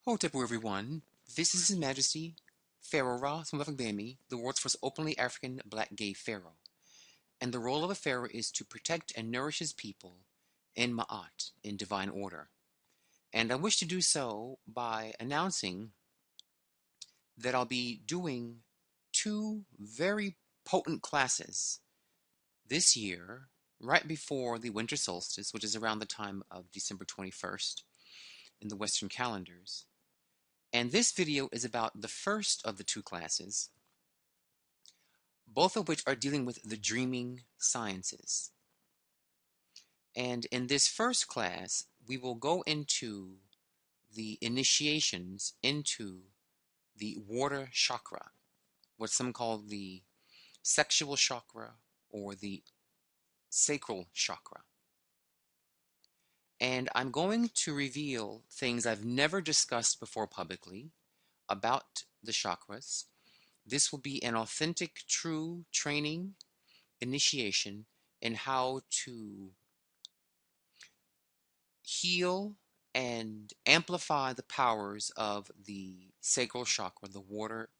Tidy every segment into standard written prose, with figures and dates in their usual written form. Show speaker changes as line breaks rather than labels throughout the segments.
Hotepu everyone, this is His Majesty Pharaoh Ra Smubafagbemi, the world's first openly African black gay pharaoh. And the role of a pharaoh is to protect and nourish his people in Ma'at, in divine order. And I wish to do so by announcing that I'll be doing two very potent classes this year, right before the winter solstice, which is around the time of December 21st in the Western calendars. And this video is about the first of the two classes, both of which are dealing with the dreaming sciences. And in this first class, we will go into the initiations into the water chakra, what some call the sexual chakra or the sacral chakra. And I'm going to reveal things I've never discussed before publicly about the chakras. This will be an authentic, true training, initiation in how to heal and amplify the powers of the sacral chakra, the water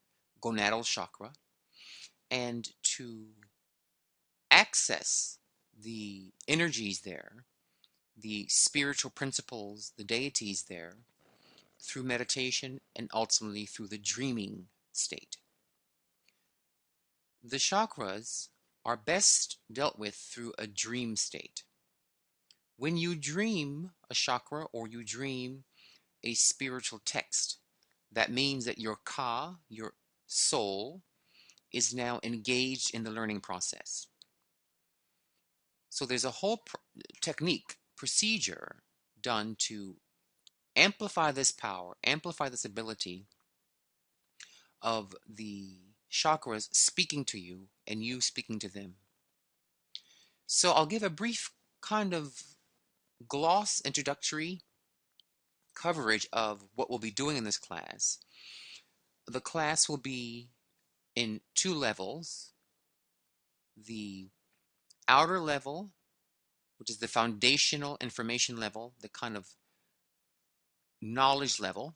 gonadal chakra, and to access the energies there, the spiritual principles, the deities there, through meditation and ultimately through the dreaming state. The chakras are best dealt with through a dream state. When you dream a chakra or you dream a spiritual text, that means that your ka, your soul, is now engaged in the learning process. So there's a whole technique, procedure done to amplify this power, amplify this ability of the chakras speaking to you and you speaking to them. So I'll give a brief kind of gloss introductory coverage of what we'll be doing in this class. The class will be in two levels. The outer level, which is the foundational information level, the kind of knowledge level,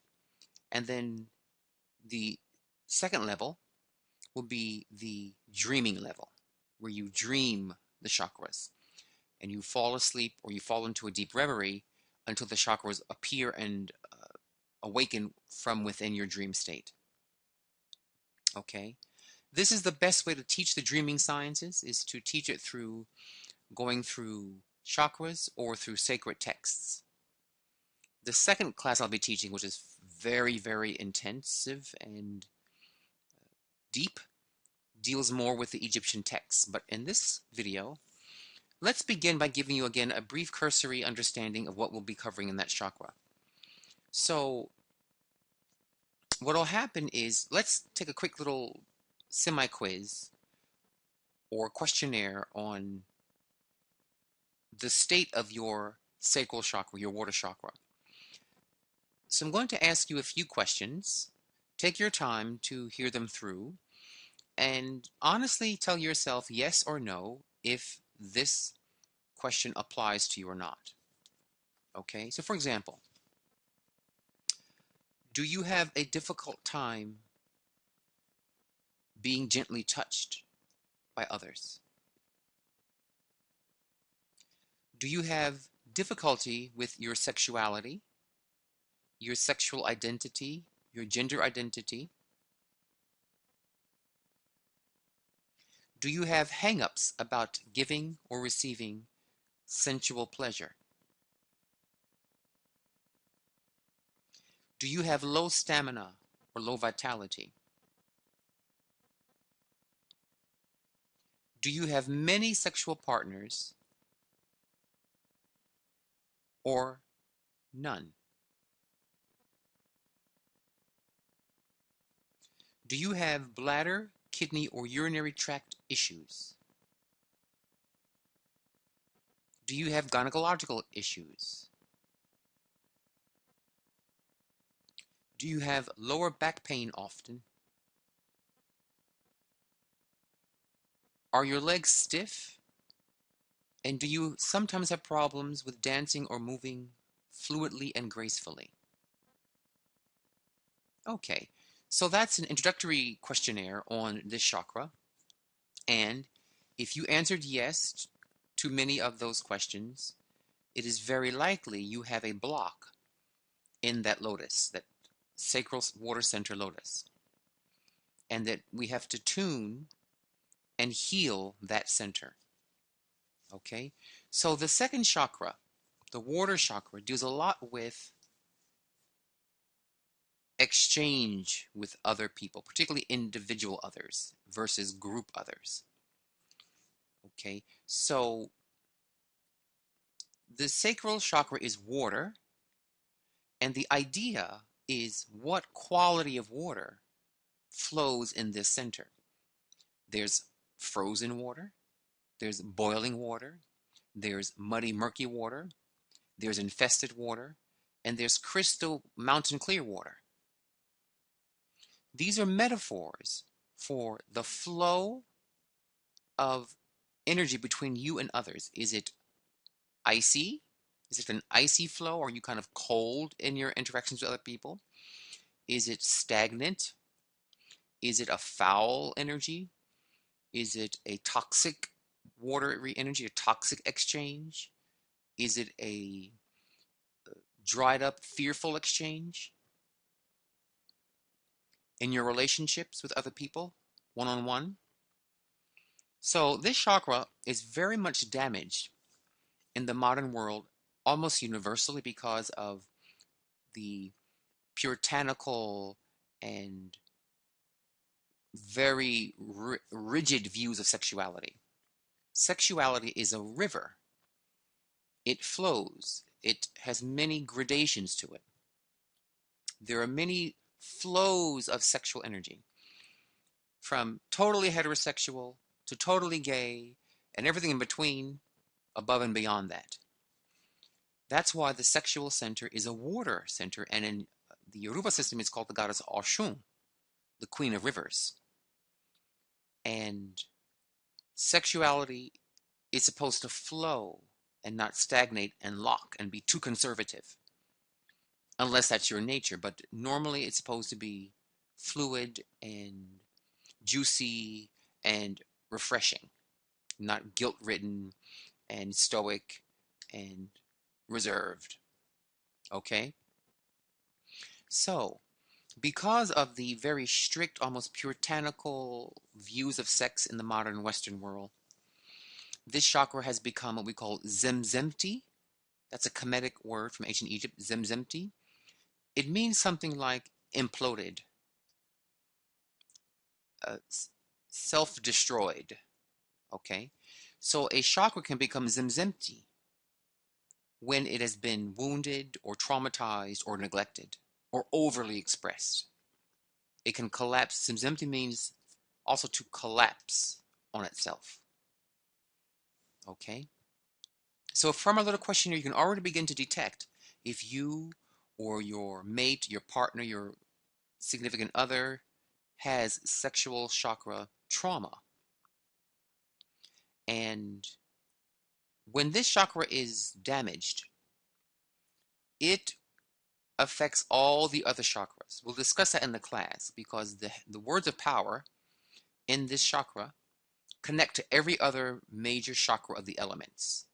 and then the second level will be the dreaming level, where you dream the chakras and you fall asleep or you fall into a deep reverie until the chakras appear and awaken from within your dream state. Okay, this is the best way to teach the dreaming sciences, is to teach it through going through chakras or through sacred texts. The second class I'll be teaching, which is very, very intensive and deep, deals more with the Egyptian texts. But in this video, let's begin by giving you again a brief cursory understanding of what we'll be covering in that chakra. So what will happen is, let's take a quick little semi-quiz or questionnaire on the state of your sacral chakra, your water chakra. So I'm going to ask you a few questions. Take your time to hear them through and honestly tell yourself yes or no if this question applies to you or not. Okay, so for example, do you have a difficult time being gently touched by others? Do you have difficulty with your sexuality, your sexual identity, your gender identity? Do you have hang-ups about giving or receiving sensual pleasure? Do you have low stamina or low vitality? Do you have many sexual partners or none? Do you have bladder, kidney, or urinary tract issues? Do you have gynecological issues? Do you have lower back pain often? Are your legs stiff? And do you sometimes have problems with dancing or moving fluidly and gracefully? Okay, so that's an introductory questionnaire on this chakra. And if you answered yes to many of those questions, it is very likely you have a block in that lotus, that sacral water center lotus, and that we have to tune and heal that center. Okay, so the second chakra, the water chakra, deals a lot with exchange with other people, particularly individual others versus group others. Okay, so the sacral chakra is water, and the idea is what quality of water flows in this center. There's frozen water, there's boiling water, there's muddy, murky water, there's infested water, and there's crystal mountain clear water. These are metaphors for the flow of energy between you and others. Is it icy? Is it an icy flow? Are you kind of cold in your interactions with other people? Is it stagnant? Is it a foul energy? Is it a toxic water energy, a toxic exchange? Is it a dried up, fearful exchange? In your relationships with other people, one on one? So, this chakra is very much damaged in the modern world, almost universally, because of the puritanical and very rigid views of sexuality. Sexuality is a river. It flows. It has many gradations to it. There are many flows of sexual energy, from totally heterosexual to totally gay and everything in between, above and beyond that. That's why the sexual center is a water center, and in the Yoruba system, it's called the goddess Oshun, the queen of rivers. And sexuality is supposed to flow and not stagnate and lock and be too conservative, unless that's your nature. But normally it's supposed to be fluid and juicy and refreshing, not guilt-ridden and stoic and reserved. Okay? So, because of the very strict, almost puritanical views of sex in the modern Western world, this chakra has become what we call zemzemti. That's a Kemetic word from ancient Egypt, zemzemti. It means something like imploded, uh, self-destroyed. Okay? So a chakra can become zemzemti when it has been wounded or traumatized or neglected or overly expressed. It can collapse. Zemzemti means also to collapse on itself. Okay? So from our little questionnaire, you can already begin to detect if you or your mate, your partner, your significant other has sexual chakra trauma. And when this chakra is damaged, it affects all the other chakras. We'll discuss that in the class, because the words of power in this chakra connect to every other major chakra of the elements,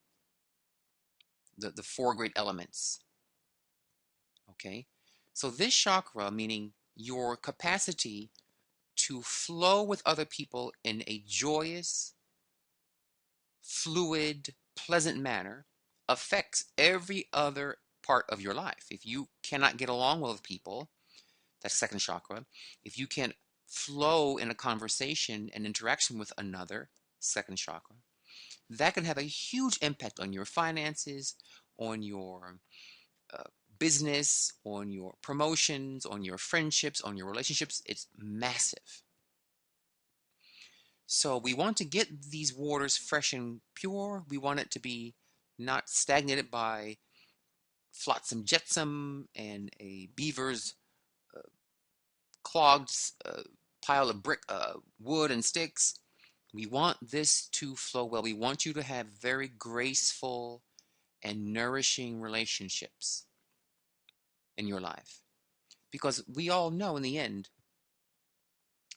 the four great elements. Okay? So this chakra, meaning your capacity to flow with other people in a joyous, fluid, pleasant manner, affects every other part of your life. If you cannot get along well with people, that's second chakra. If you can't flow in a conversation and interaction with another, second chakra, that can have a huge impact on your finances, on your uh, business, on your promotions, on your friendships, on your relationships. It's massive. So we want to get these waters fresh and pure. We want it to be not stagnated by flotsam jetsam and a beaver's uh, clogged pile of brick, wood and sticks. We want this to flow well. We want you to have very graceful and nourishing relationships in your life. Because we all know in the end,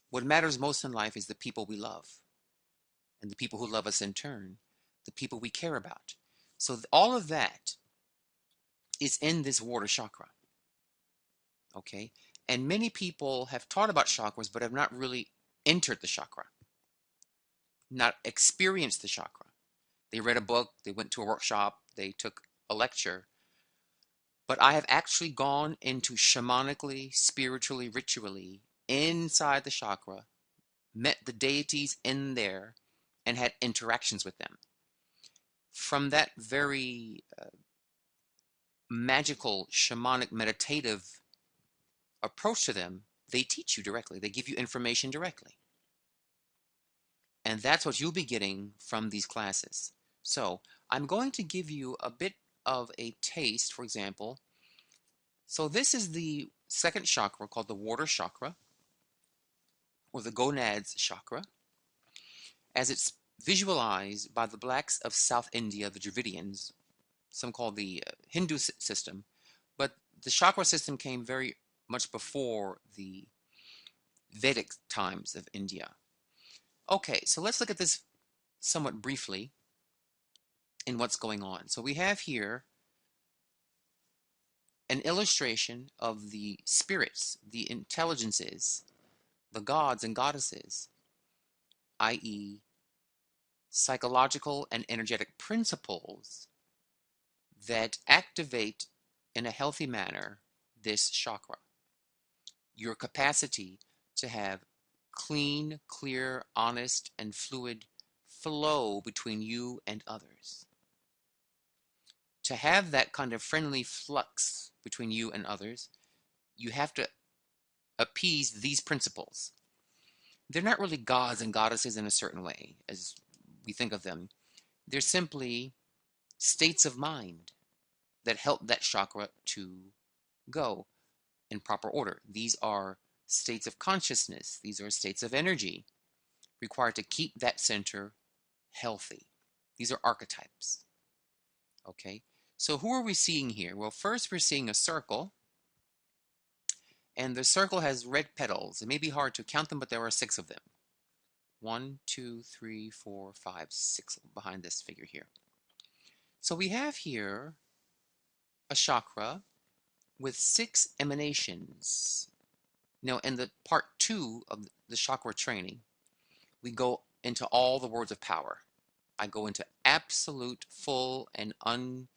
what matters most in life is the people we love, and the people who love us in turn, the people we care about. So all of that is in this water chakra. Okay? And many people have taught about chakras, but have not really entered the chakra, not experienced the chakra. They read a book, they went to a workshop, they took a lecture. But I have actually gone into shamanically, spiritually, ritually, inside the chakra, met the deities in there, and had interactions with them. From that very magical, shamanic, meditative approach to them, they teach you directly. They give you information directly. And that's what you'll be getting from these classes. So I'm going to give you a bit of a taste, for example. So this is the second chakra called the water chakra, or the gonads chakra, as it's visualized by the blacks of South India, the Dravidians, some call the Hindu system, but the chakra system came very much before the Vedic times of India. Okay, so let's look at this somewhat briefly in what's going on. So we have here an illustration of the spirits, the intelligences, the gods and goddesses, i.e., psychological and energetic principles that activate in a healthy manner this chakra. Your capacity to have clean, clear, honest, and fluid flow between you and others. To have that kind of friendly flux between you and others, you have to appease these principles. They're not really gods and goddesses in a certain way, as we think of them. They're simply states of mind that help that chakra to go in proper order. These are states of consciousness. These are states of energy required to keep that center healthy. These are archetypes. Okay, so who are we seeing here? Well, first we're seeing a circle, and the circle has red petals. It may be hard to count them, but there are 6 of them. 1, 2, 3, 4, 5, 6 behind this figure here. So we have here a chakra with 6 emanations. Now, in the part 2 of the chakra training, we go into all the words of power. I go into absolute, full, and unbound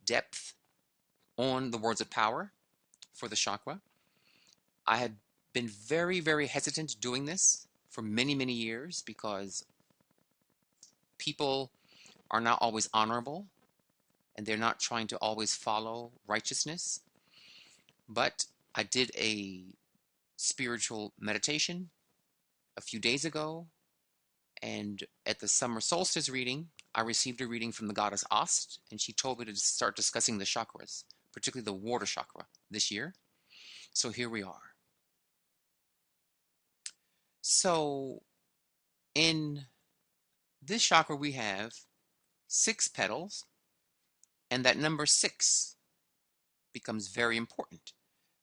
depth on the words of power for the chakra. I had been very, very hesitant doing this for many, many years because people are not always honorable and they're not trying to always follow righteousness. But I did a spiritual meditation a few days ago, and at the summer solstice reading, I received a reading from the goddess Ast, and she told me to start discussing the chakras, particularly the water chakra, this year. So here we are. So in this chakra, we have 6 petals, and that number 6 becomes very important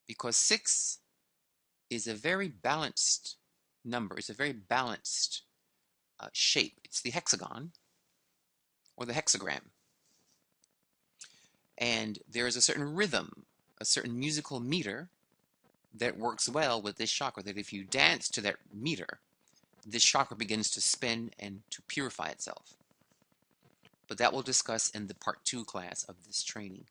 because 6 is a very balanced number. It's a very balanced shape. It's the hexagon or the hexagram. And there is a certain rhythm, a certain musical meter that works well with this chakra, that if you dance to that meter, this chakra begins to spin and to purify itself. But that we'll discuss in the part 2 class of this training.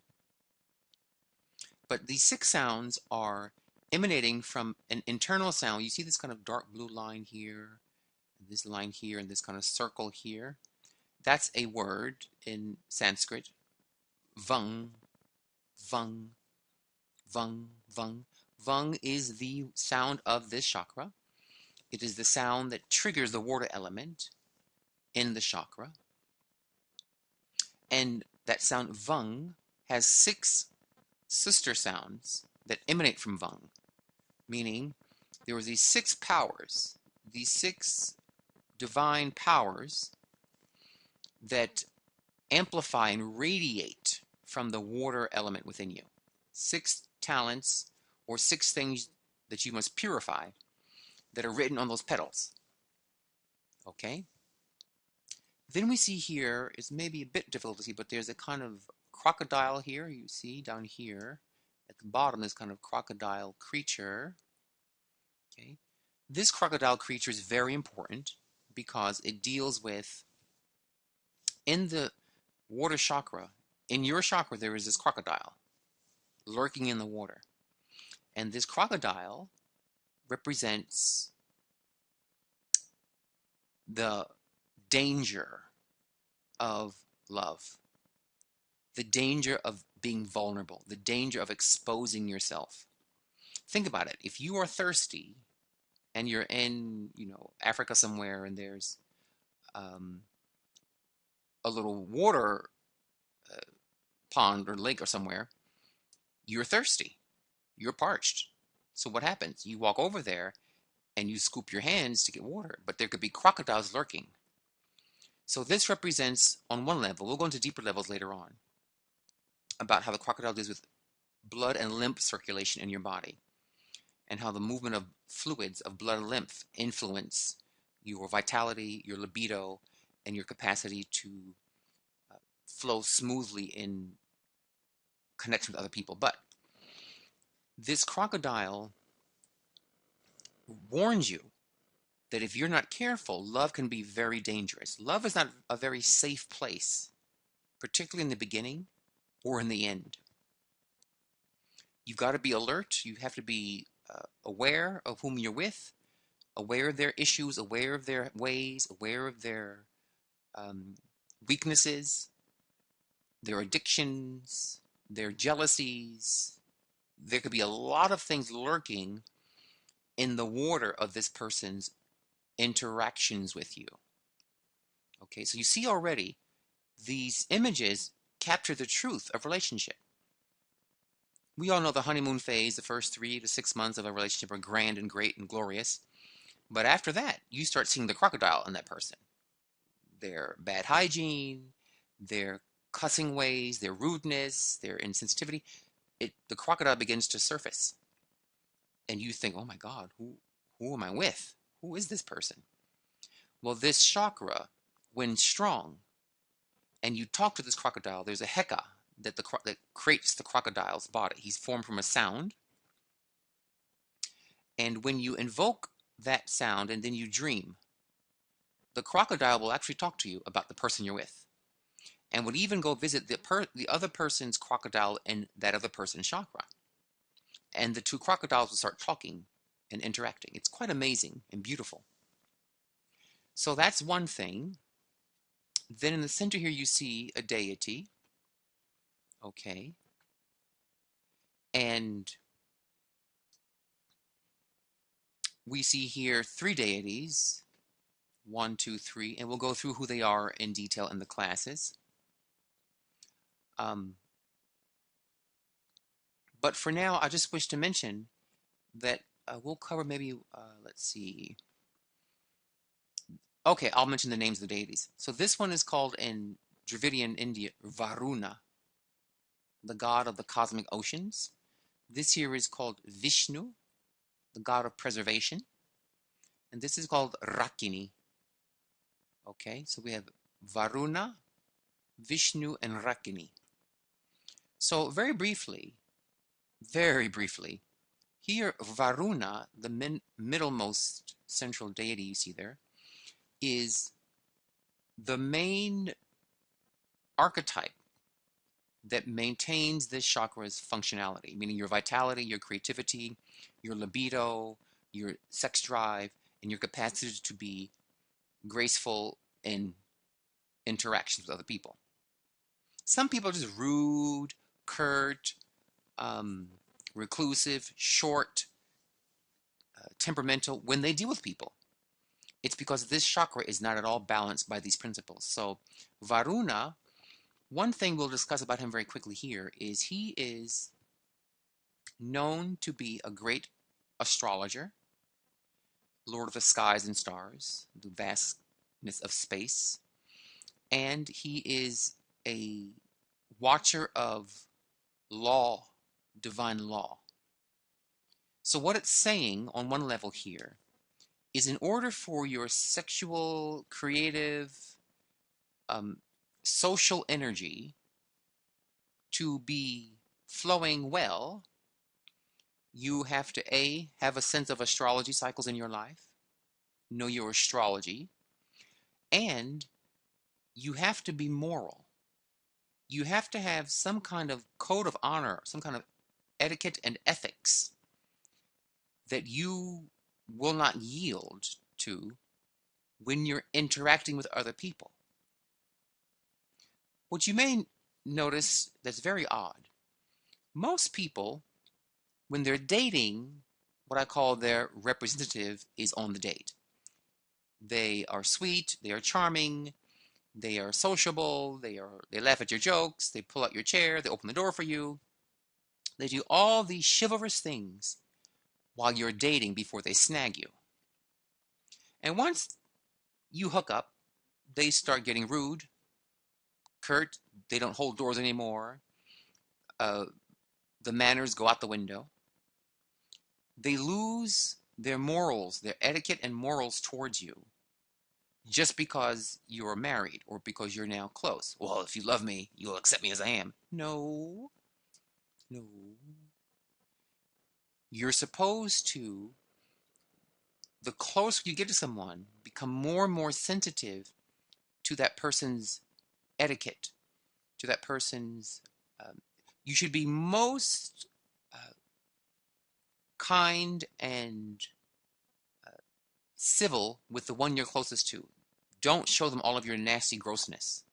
But these 6 sounds are emanating from an internal sound. You see this kind of dark blue line here, and this line here, and this kind of circle here. That's a word in Sanskrit. Vung, vung, vung, vung. Vung is the sound of this chakra. It is the sound that triggers the water element in the chakra. And that sound vung has 6 sister sounds that emanate from vung, meaning there were these 6 powers, these 6 divine powers that amplify and radiate from the water element within you. 6 talents or 6 things that you must purify that are written on those petals. Okay? Then we see here, it's maybe a bit difficult to see, but there's a kind of crocodile here. You see down here at the bottom, this kind of crocodile creature. Okay? This crocodile creature is very important because it deals with, in the water chakra, in your chakra, there is this crocodile lurking in the water. And this crocodile represents the danger of love, the danger of being vulnerable, the danger of exposing yourself. Think about it. If you are thirsty and you're in, Africa somewhere, and there's a little water pond or lake or somewhere, you're thirsty, you're parched. So what happens? You walk over there and you scoop your hands to get water, but there could be crocodiles lurking. So this represents, on one level, we'll go into deeper levels later on, about how the crocodile deals with blood and lymph circulation in your body, and how the movement of fluids of blood and lymph influence your vitality, your libido, and your capacity to flow smoothly in connection with other people. But this crocodile warns you that if you're not careful, love can be very dangerous. Love is not a very safe place, particularly in the beginning or in the end. You've got to be alert. You have to be aware of whom you're with, aware of their issues, aware of their ways, aware of their weaknesses, their addictions, their jealousies. There could be a lot of things lurking in the water of this person's interactions with you. Okay, so you see already these images capture the truth of relationship. We all know the honeymoon phase, the first 3 to 6 months of a relationship are grand and great and glorious. But after that, you start seeing the crocodile in that person. Their bad hygiene, their cussing ways, their rudeness, their insensitivity. The crocodile begins to surface. And you think, oh my God, who am I with? Who is this person? Well, this chakra, when strong, and you talk to this crocodile, there's a heka that creates the crocodile's body. He's formed from a sound. And when you invoke that sound and then you dream, the crocodile will actually talk to you about the person you're with, and would even go visit the other person's crocodile in that other person's chakra. And the two crocodiles will start talking and interacting. It's quite amazing and beautiful. So that's one thing. Then in the center here you see a deity. Okay. And we see here 3 deities. 1, 2, 3. And we'll go through who they are in detail in the classes. But for now, I just wish to mention that we'll cover maybe, let's see. Okay, I'll mention the names of the deities. So this one is called in Dravidian India, Varuna, the god of the cosmic oceans. This here is called Vishnu, the god of preservation. And this is called Rathini. Okay, so we have Varuna, Vishnu, and Rathini. So very briefly, here Varuna, the middlemost central deity you see there, is the main archetype that maintains this chakra's functionality, meaning your vitality, your creativity, your libido, your sex drive, and your capacity to be graceful in interactions with other people. Some people are just rude, curt, reclusive, short, temperamental when they deal with people. It's because this chakra is not at all balanced by these principles. So Varuna, one thing we'll discuss about him very quickly here is he is known to be a great astrologer, lord of the skies and stars, the vastness of space, and he is a watcher of law, divine law. So what it's saying on one level here is, in order for your sexual, creative, um, social energy to be flowing well, you have to have a sense of astrology cycles in your life, know your astrology, and you have to be moral. You have to have some kind of code of honor, some kind of etiquette and ethics that you will not yield to when you're interacting with other people. What you may notice that's very odd, most people, when they're dating, what I call their representative is on the date. They are sweet, they are charming, they are sociable, they laugh at your jokes, they pull out your chair, they open the door for you. They do all these chivalrous things while you're dating before they snag you. And once you hook up, they start getting rude, curt, they don't hold doors anymore. The manners go out the window. They lose their morals, their etiquette and morals towards you, just because you're married or because you're now close. Well, if you love me, you'll accept me as I am. No, no. You're supposed to, the closer you get to someone, become more and more sensitive to that person's etiquette, to that person's, you should be most kind and civil with the one you're closest to. Don't show them all of your nasty grossness.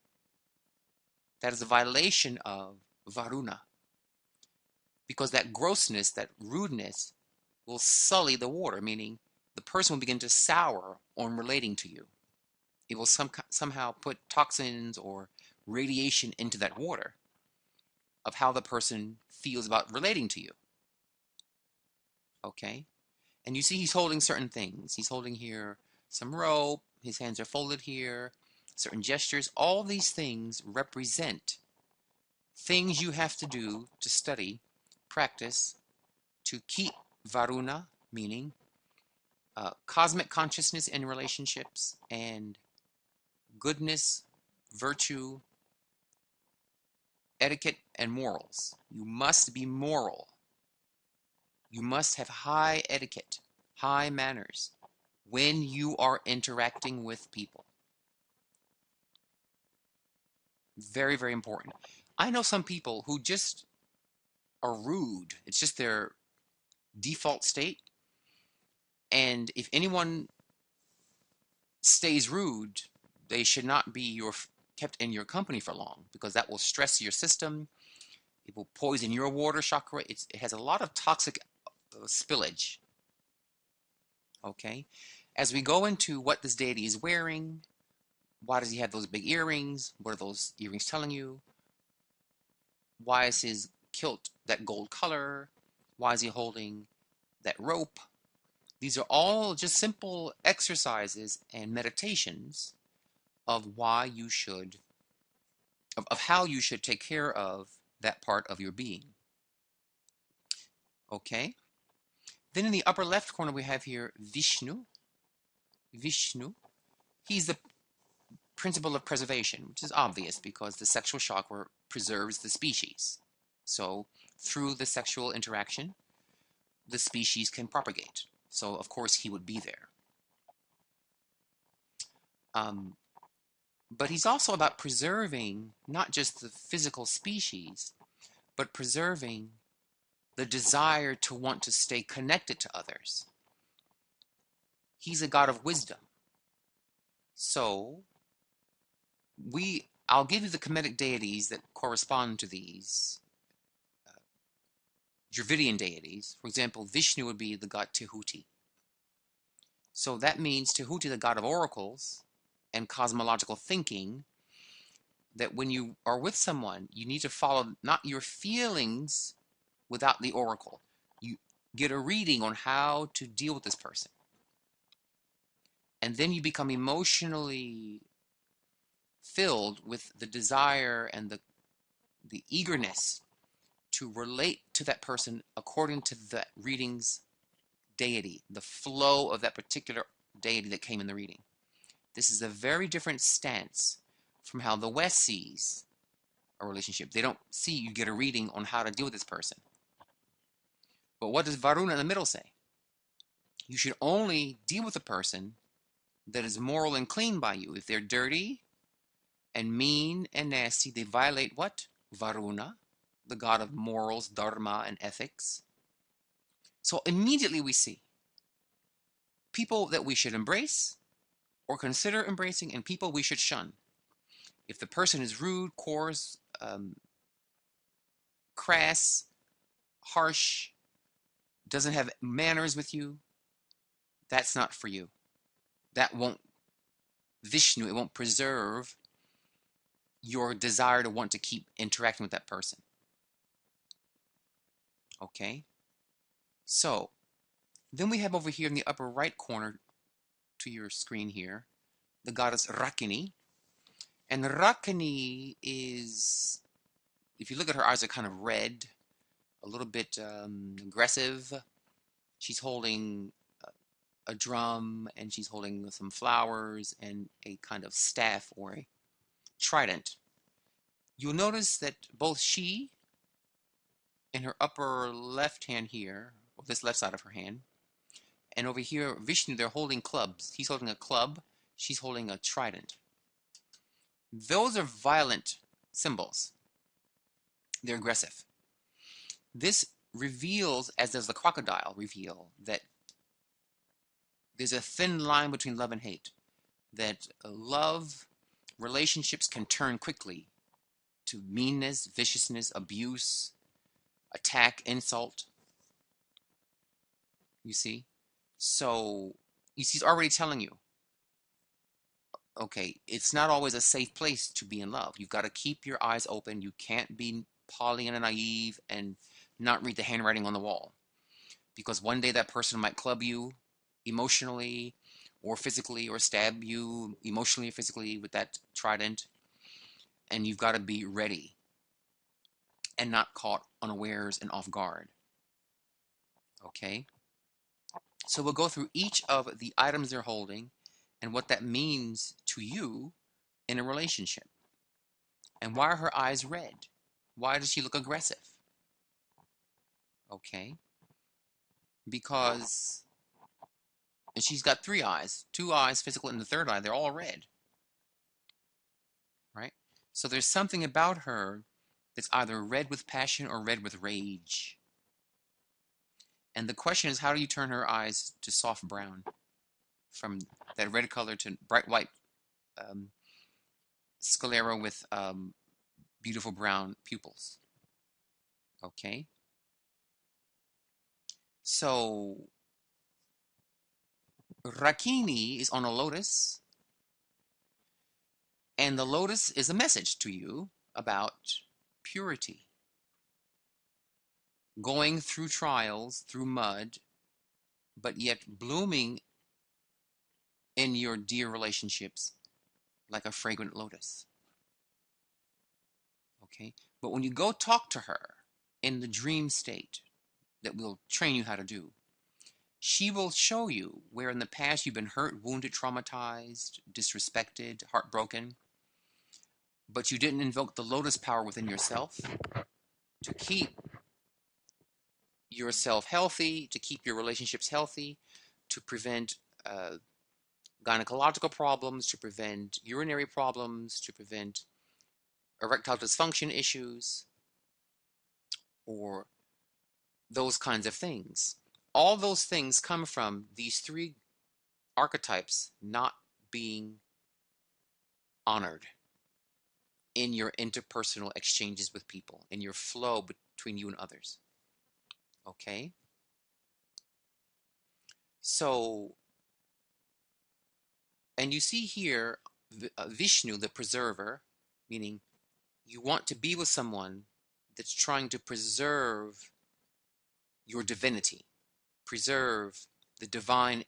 That is a violation of Varuna. Because that grossness, that rudeness, will sully the water, meaning the person will begin to sour on relating to you. It will somehow put toxins or radiation into that water of how the person feels about relating to you. Okay? And you see he's holding certain things. He's holding here some rope. His hands are folded here. Certain gestures. All these things represent things you have to do to study, practice, to keep Varuna, meaning cosmic consciousness in relationships, and goodness, virtue, etiquette, and morals. You must be moral. You must have high etiquette, high manners when you are interacting with people. Very, very important. I know some people who just are rude. It's just their default state. And if anyone stays rude, they should not be kept in your company for long, because that will stress your system. It will poison your water chakra. It has a lot of toxic spillage. Okay? As we go into what this deity is wearing, why does he have those big earrings? What are those earrings telling you? Why is his kilt that gold color? Why is he holding that rope? These are all just simple exercises and meditations of why you should, of how you should take care of that part of your being. Okay? Then in the upper left corner we have here Vishnu. Vishnu. He's the principle of preservation, which is obvious because the sexual chakra preserves the species. So through the sexual interaction, the species can propagate. So of course he would be there. But he's also about preserving not just the physical species, but preserving the desire to want to stay connected to others. He's a god of wisdom. So I'll give you the Kemetic deities that correspond to these Dravidian deities. For example, Vishnu would be the god Tehuti. So that means Tehuti, the god of oracles and cosmological thinking, that when you are with someone, you need to follow not your feelings without the oracle. You get a reading on how to deal with this person. And then you become emotionally filled with the desire and the eagerness to relate to that person according to that reading's deity, the flow of that particular deity that came in the reading. This is a very different stance from how the West sees a relationship. They don't see you get a reading on how to deal with this person. But what does Varuna in the middle say? You should only deal with a person that is moral and clean by you. If they're dirty and mean and nasty, they violate what? Varuna, the god of morals, dharma, and ethics. So immediately we see people that we should embrace or consider embracing and people we should shun. If the person is rude, coarse, crass, harsh, doesn't have manners with you, that's not for you. That won't Vishnu, it won't preserve your desire to want to keep interacting with that person. Okay? So, then we have over here in the upper right corner to your screen here, the goddess Rathini. And Rathini is, if you look at her eyes, are kind of red, a little bit aggressive. She's holding a drum and she's holding some flowers and a kind of staff or a trident. You'll notice that both she, in her upper left hand here, or this left side of her hand, and over here, Vishnu, they're holding clubs. He's holding a club, she's holding a trident. Those are violent symbols. They're aggressive. This reveals, as does the crocodile reveal, that there's a thin line between love and hate. That love, relationships can turn quickly to meanness, viciousness, abuse, attack, insult. You see? So, you see, he's already telling you, okay, it's not always a safe place to be in love. You've got to keep your eyes open. You can't be Pollyanna naive and not read the handwriting on the wall. Because one day that person might club you emotionally or physically or stab you emotionally or physically with that trident. And you've got to be ready and not caught unawares and off guard. Okay? So we'll go through each of the items they're holding and what that means to you in a relationship. And why are her eyes red? Why does she look aggressive? Okay? Because and she's got 3 eyes, 2 eyes physical and the third eye, they're all red. Right? So there's something about her that's either red with passion or red with rage. And the question is, how do you turn her eyes to soft brown? From that red color to bright white sclera with beautiful brown pupils. Okay? So, Rathini is on a lotus, and the lotus is a message to you about purity. Going through trials, through mud, but yet blooming in your dear relationships like a fragrant lotus. Okay? But when you go talk to her in the dream state that we'll train you how to do, she will show you where in the past you've been hurt, wounded, traumatized, disrespected, heartbroken, but you didn't invoke the lotus power within yourself to keep yourself healthy, to keep your relationships healthy, to prevent gynecological problems, to prevent urinary problems, to prevent erectile dysfunction issues, or those kinds of things. All those things come from these 3 archetypes not being honored in your interpersonal exchanges with people, in your flow between you and others. Okay? So, and you see here Vishnu, the preserver, meaning you want to be with someone that's trying to preserve your divinity, preserve the divine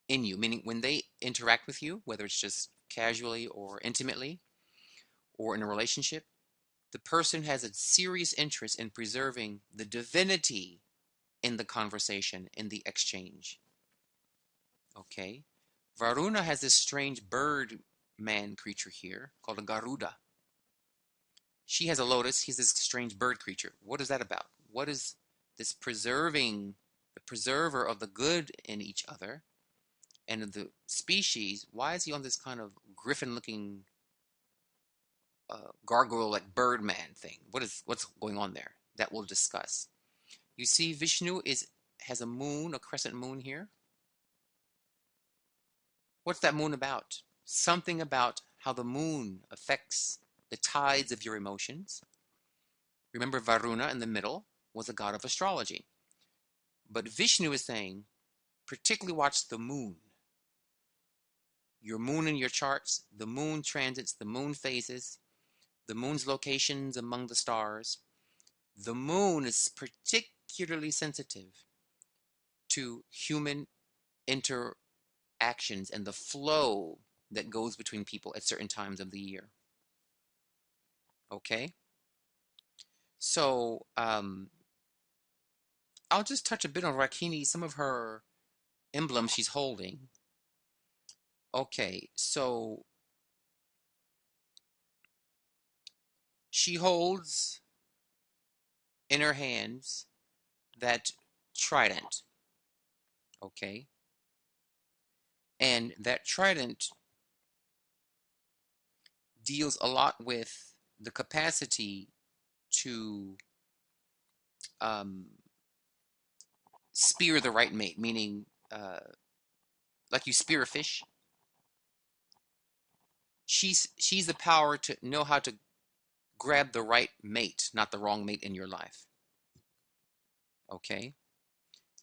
in you, meaning when they interact with you, whether it's just casually or intimately or in a relationship, The person has a serious interest in preserving the divinity in the conversation, in the exchange. Okay? Varuna has this strange bird man creature here called a Garuda. She has a lotus. He's this strange bird creature. What is that about? What is this preserving, the preserver of the good in each other and of the species? Why is he on this kind of griffin-looking gargoyle-like bird man thing? What's going on there? That we'll discuss. You see, Vishnu has a moon, a crescent moon here. What's that moon about? Something about how the moon affects the tides of your emotions. Remember, Varuna in the middle was a god of astrology. But Vishnu is saying, particularly watch the moon. Your moon in your charts, the moon transits, the moon phases, the moon's locations among the stars. The moon is particularly sensitive to human interactions and the flow that goes between people at certain times of the year. Okay? So, I'll just touch a bit on Rathini, some of her emblems she's holding. Okay, so she holds in her hands that trident. Okay? And that trident deals a lot with the capacity to spear the right mate, meaning like you spear a fish. She's the power to know how to grab the right mate, not the wrong mate in your life. Okay?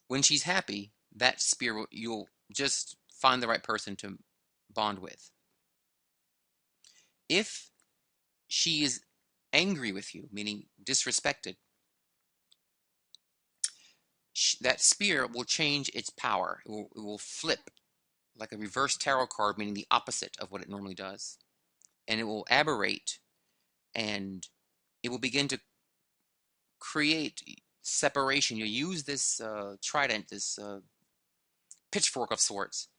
When she's happy, that spear, you'll just find the right person to bond with. If she is angry with you, meaning disrespected, that spear will change its power. It will flip like a reverse tarot card, meaning the opposite of what it normally does. And it will aberrate, and it will begin to create separation. You use this trident, this pitchfork of sorts,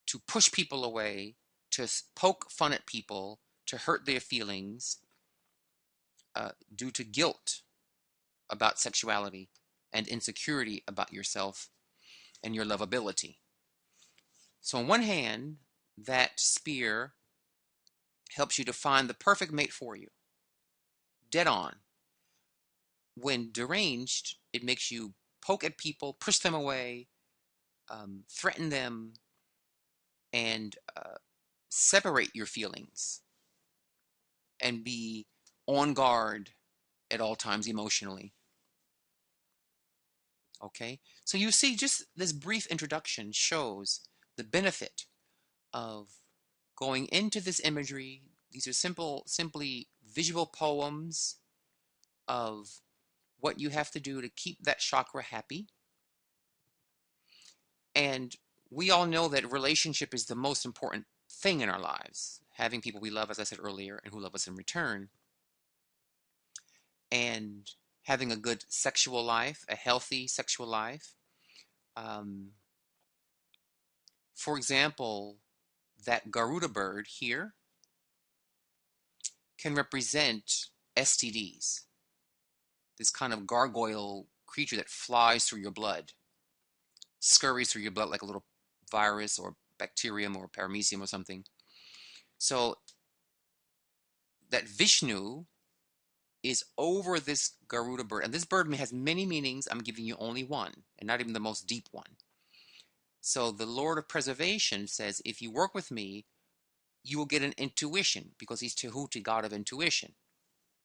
to push people away, to poke fun at people, to hurt their feelings due to guilt about sexuality and insecurity about yourself and your lovability. So on one hand, that spear helps you to find the perfect mate for you, dead on. When deranged, it makes you poke at people, push them away, threaten them, and separate your feelings and be on guard at all times emotionally. Okay, so you see, just this brief introduction shows the benefit of going into this imagery. These are simply visual poems of what you have to do to keep that chakra happy. And we all know that relationship is the most important thing in our lives. Having people we love, as I said earlier, and who love us in return. And having a good sexual life, a healthy sexual life. For example, that Garuda bird here can represent STDs. This kind of gargoyle creature that flies through your blood, scurries through your blood like a little virus or bacterium or paramecium or something. So that Vishnu is over this Garuda bird. And this bird has many meanings. I'm giving you only one, and not even the most deep one. So the Lord of Preservation says, if you work with me, you will get an intuition, because he's Tehuti, God of intuition,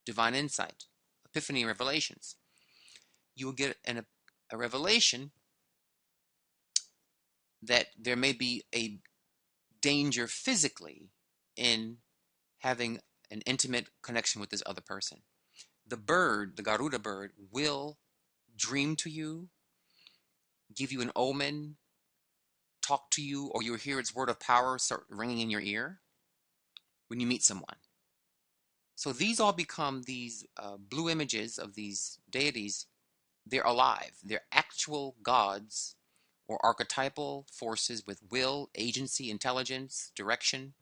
divine insight, epiphany, and revelations. You will get a revelation that there may be a danger physically in having an intimate connection with this other person. The bird, the Garuda bird, will dream to you, give you an omen, talk to you, or you'll hear its word of power start ringing in your ear when you meet someone. So these all become these blue images of these deities. They're alive. They're actual gods or archetypal forces with will, agency, intelligence, direction,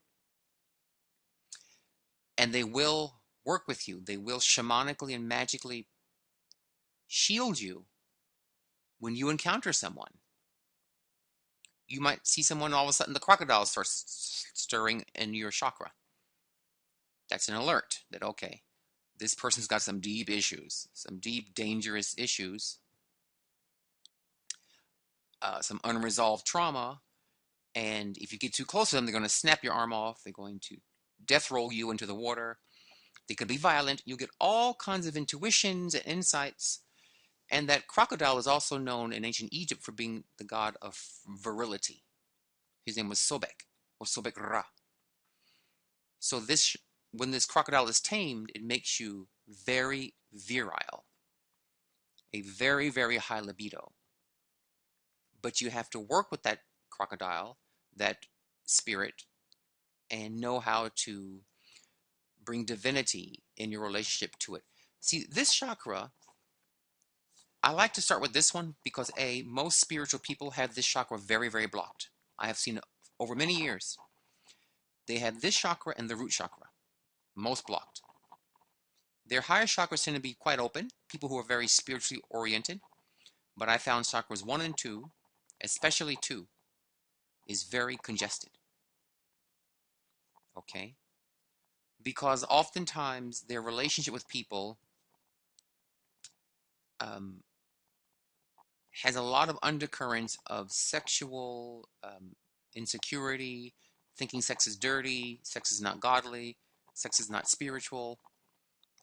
and they will work with you. They will shamanically and magically shield you when you encounter someone. You might see someone, all of a sudden the crocodiles start stirring in your chakra. That's an alert that, okay, this person's got some deep issues, some deep, dangerous issues, some unresolved trauma. And if you get too close to them, they're going to snap your arm off. They're going to death roll you into the water. They could be violent. You'll get all kinds of intuitions and insights. And that crocodile is also known in ancient Egypt for being the god of virility. His name was Sobek, or Sobek Ra. So when this crocodile is tamed, it makes you very virile, a very, very high libido. But you have to work with that crocodile, that spirit, and know how to bring divinity in your relationship to it. See, this chakra, I like to start with this one because most spiritual people have this chakra very, very blocked. I have seen it over many years. They have this chakra and the root chakra, most blocked. Their higher chakras tend to be quite open, people who are very spiritually oriented. But I found chakras 1 and 2, especially 2, is very congested. Okay? Because oftentimes their relationship with people has a lot of undercurrents of sexual insecurity, thinking sex is dirty, sex is not godly, sex is not spiritual,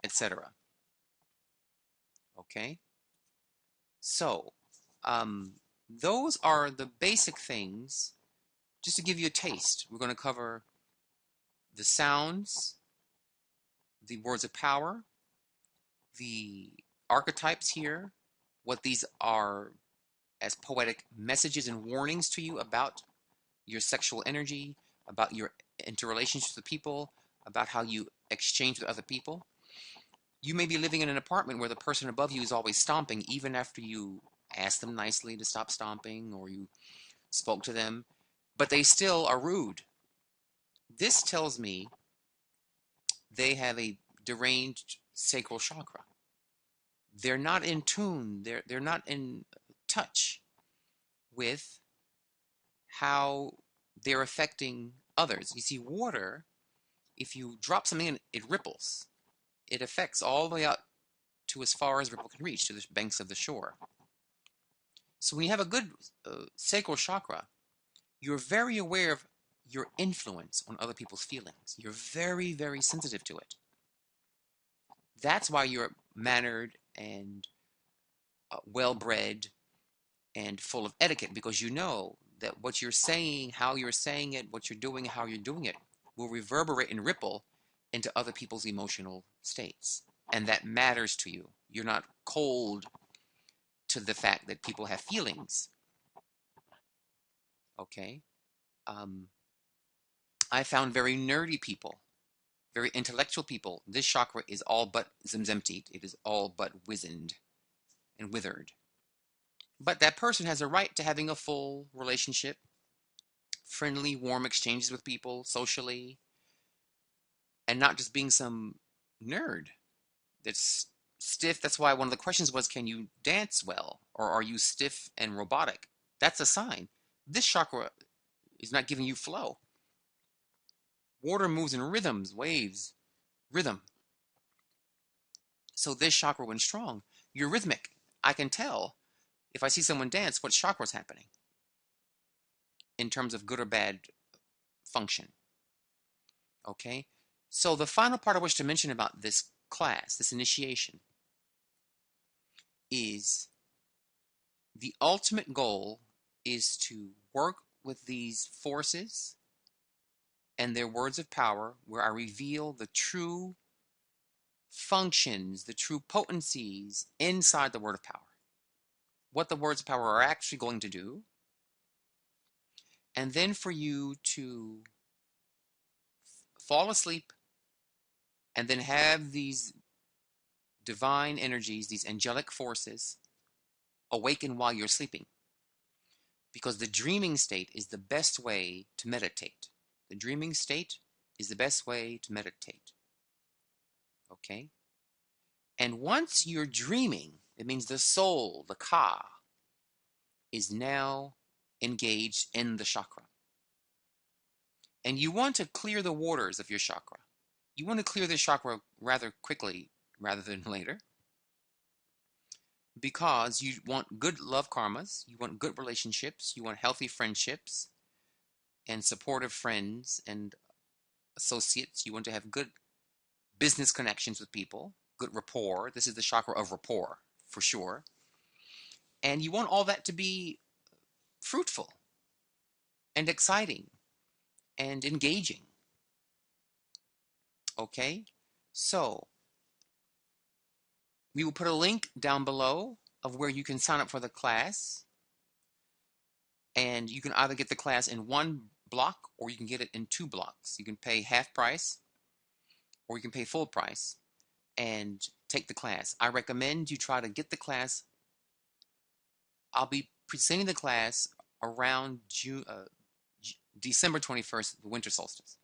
etc. Okay? So, those are the basic things. Just to give you a taste, we're going to cover the sounds, the words of power, the archetypes here, what these are as poetic messages and warnings to you about your sexual energy, about your interrelationships with people, about how you exchange with other people. You may be living in an apartment where the person above you is always stomping, even after you ask them nicely to stop stomping or you spoke to them, but they still are rude. This tells me they have a deranged sacral chakra. They're not in tune, they're not in touch with how they're affecting others. You see, water, if you drop something in, it ripples. It affects all the way out to as far as ripple can reach, to the banks of the shore. So when you have a good sacral chakra, you're very aware of your influence on other people's feelings. You're very, very sensitive to it. That's why you're mannered and well-bred and full of etiquette, because you know that what you're saying, how you're saying it, what you're doing, how you're doing it, will reverberate and ripple into other people's emotional states. And that matters to you. You're not cold to the fact that people have feelings. Okay? I found very nerdy people, very intellectual people. This chakra is all but zemzemptied. It is all but wizened and withered. But that person has a right to having a full relationship, friendly, warm exchanges with people socially, and not just being some nerd that's stiff. That's why one of the questions was, can you dance well? Or are you stiff and robotic? That's a sign. This chakra is not giving you flow. Water moves in rhythms, waves, rhythm. So this chakra, when strong, you're rhythmic. I can tell if I see someone dance what chakra is happening in terms of good or bad function. Okay? So the final part I wish to mention about this class, this initiation, is the ultimate goal is to work with these forces and their words of power, where I reveal the true functions, the true potencies inside the word of power. What the words of power are actually going to do. And then for you to fall asleep and then have these divine energies, these angelic forces, awaken while you're sleeping. Because the dreaming state is the best way to meditate. The dreaming state is the best way to meditate. Okay? And once you're dreaming, it means the soul, the ka, is now engaged in the chakra. And you want to clear the waters of your chakra. You want to clear the chakra rather quickly rather than later, because you want good love karmas, you want good relationships, you want healthy friendships and supportive friends and associates. You want to have good business connections with people, good rapport. This is the chakra of rapport for sure. And you want all that to be fruitful and exciting and engaging. Okay? So, we will put a link down below of where you can sign up for the class. And you can either get the class in one block or you can get it in 2 blocks. You can pay half price or you can pay full price and take the class. I recommend you try to get the class. I'll be presenting the class around December 21st, the winter solstice.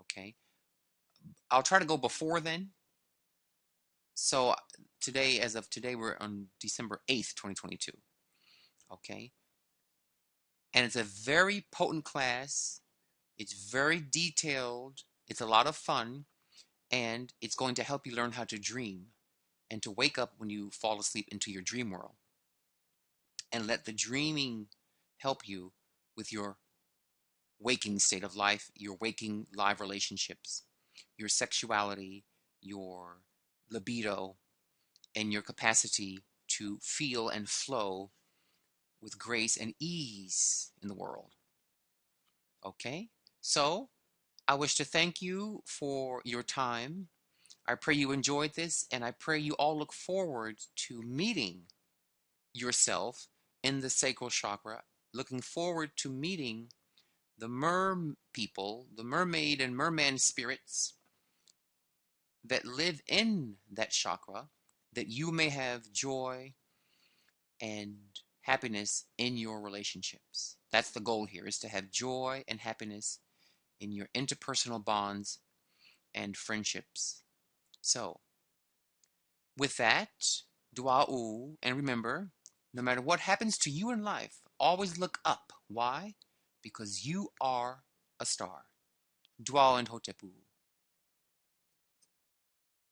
Okay? I'll try to go before then. So today, as of today, we're on December 8th, 2022. Okay? And it's a very potent class. It's very detailed. It's a lot of fun. And it's going to help you learn how to dream and to wake up when you fall asleep into your dream world. And let the dreaming help you with your waking state of life, your waking live relationships, your sexuality, your libido, and your capacity to feel and flow with grace and ease in the world. Okay? So, I wish to thank you for your time. I pray you enjoyed this, and I pray you all look forward to meeting yourself in the sacral chakra, looking forward to meeting the people, the mermaid and merman spirits that live in that chakra, that you may have joy and happiness in your relationships. That's the goal here, is to have joy and happiness in your interpersonal bonds and friendships. So, with that, dua'u, and remember, no matter what happens to you in life, always look up. Why? Because you are a star. Dua and Hotepu.